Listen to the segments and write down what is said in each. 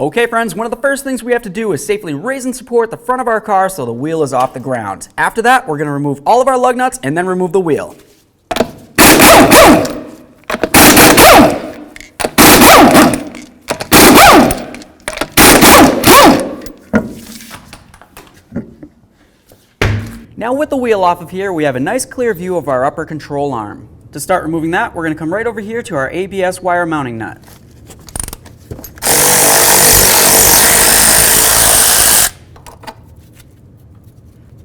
Okay friends, one of the first things we have to do is safely raise and support the front of our car so the wheel is off the ground. After that, we're going to remove all of our lug nuts and then remove the wheel. Now with the wheel off of here, we have a nice clear view of our upper control arm. To start removing that, we're going to come right over here to our ABS wire mounting nut.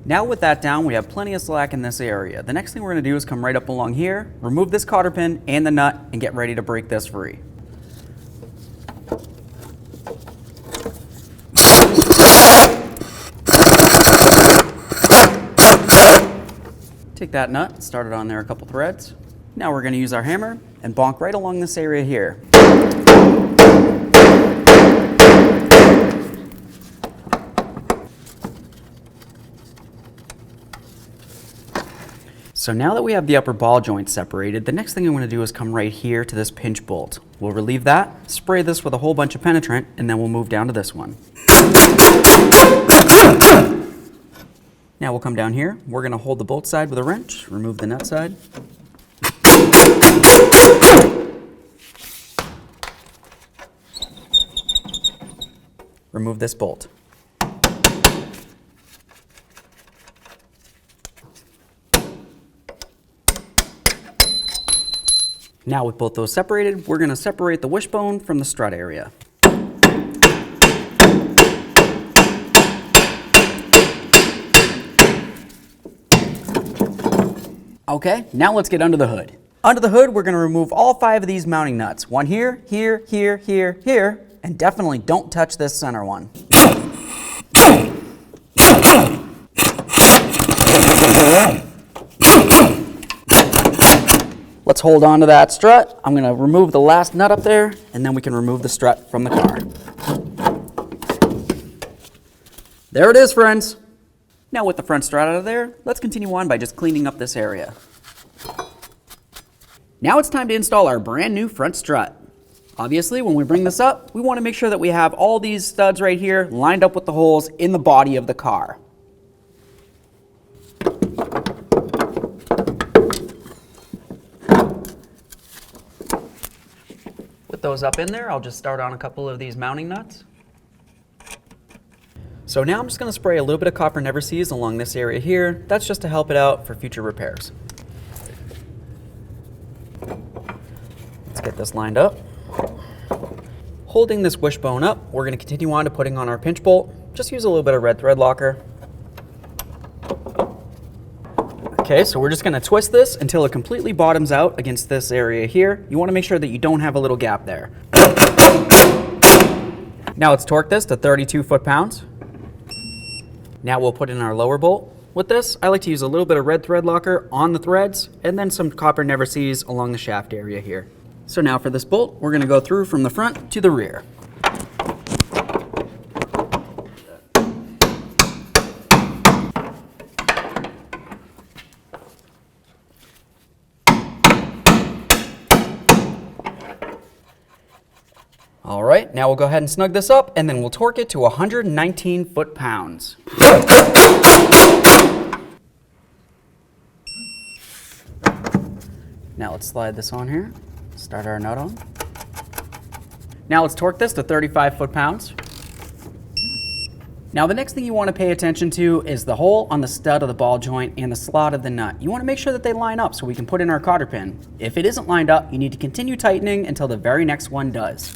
Now with that down, we have plenty of slack in this area. The next thing we're going to do is come right up along here, remove this cotter pin and the nut, and get ready to break this free. Take that nut, start it on there a couple threads. Now we're going to use our hammer and bonk right along this area here. So now that we have the upper ball joint separated, the next thing I'm going to do is come right here to this pinch bolt. We'll relieve that, spray this with a whole bunch of penetrant, and then we'll move down to this one. Now we'll come down here. We're going to hold the bolt side with a wrench, remove the nut side. Remove this bolt. Now with both those separated, we're going to separate the wishbone from the strut area. Okay, now let's get under the hood. Under the hood, we're going to remove all 5 of these mounting nuts. One here, here, here, here, here, and definitely don't touch this center one. Let's hold on to that strut. I'm going to remove the last nut up there, and then we can remove the strut from the car. There it is, friends. Now with the front strut out of there, let's continue on by just cleaning up this area. Now it's time to install our brand new front strut. Obviously, when we bring this up, we want to make sure that we have all these studs right here lined up with the holes in the body of the car. With those up in there, I'll just start on a couple of these mounting nuts. So now I'm just going to spray a little bit of copper never seize along this area here. That's just to help it out for future repairs. Let's get this lined up. Holding this wishbone up, we're going to continue on to putting on our pinch bolt. Just use a little bit of red thread locker. Okay, so we're just going to twist this until it completely bottoms out against this area here. You want to make sure that you don't have a little gap there. Now let's torque this to 32 foot-pounds. Now we'll put in our lower bolt. With this, I like to use a little bit of red thread locker on the threads and then some copper never seize along the shaft area here. So now for this bolt, we're going to go through from the front to the rear. All right, now we'll go ahead and snug this up, and then we'll torque it to 119 foot-pounds. Now let's slide this on here, start our nut on. Now let's torque this to 35 foot-pounds. Now the next thing you want to pay attention to is the hole on the stud of the ball joint and the slot of the nut. You want to make sure that they line up so we can put in our cotter pin. If it isn't lined up, you need to continue tightening until the very next one does.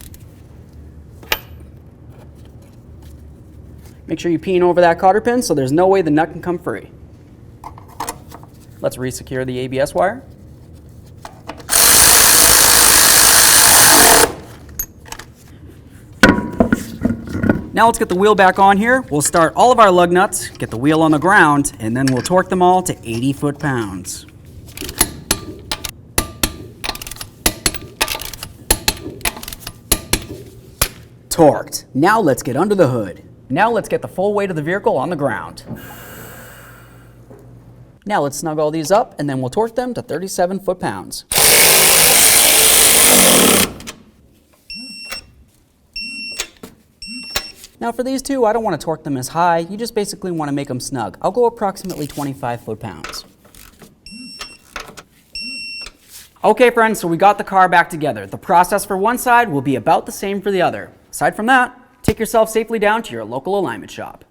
Make sure you peen over that cotter pin so there's no way the nut can come free. Let's re-secure the ABS wire. Now let's get the wheel back on here. We'll start all of our lug nuts, get the wheel on the ground, and then we'll torque them all to 80 foot-pounds. Torqued. Now let's get under the hood. Now let's get the full weight of the vehicle on the ground. Now let's snug all these up and then we'll torque them to 37 foot-pounds. Now for these two, I don't want to torque them as high. You just basically want to make them snug. I'll go approximately 25 foot-pounds. Okay friends, so we got the car back together. The process for one side will be about the same for the other. Aside from that, take yourself safely down to your local alignment shop.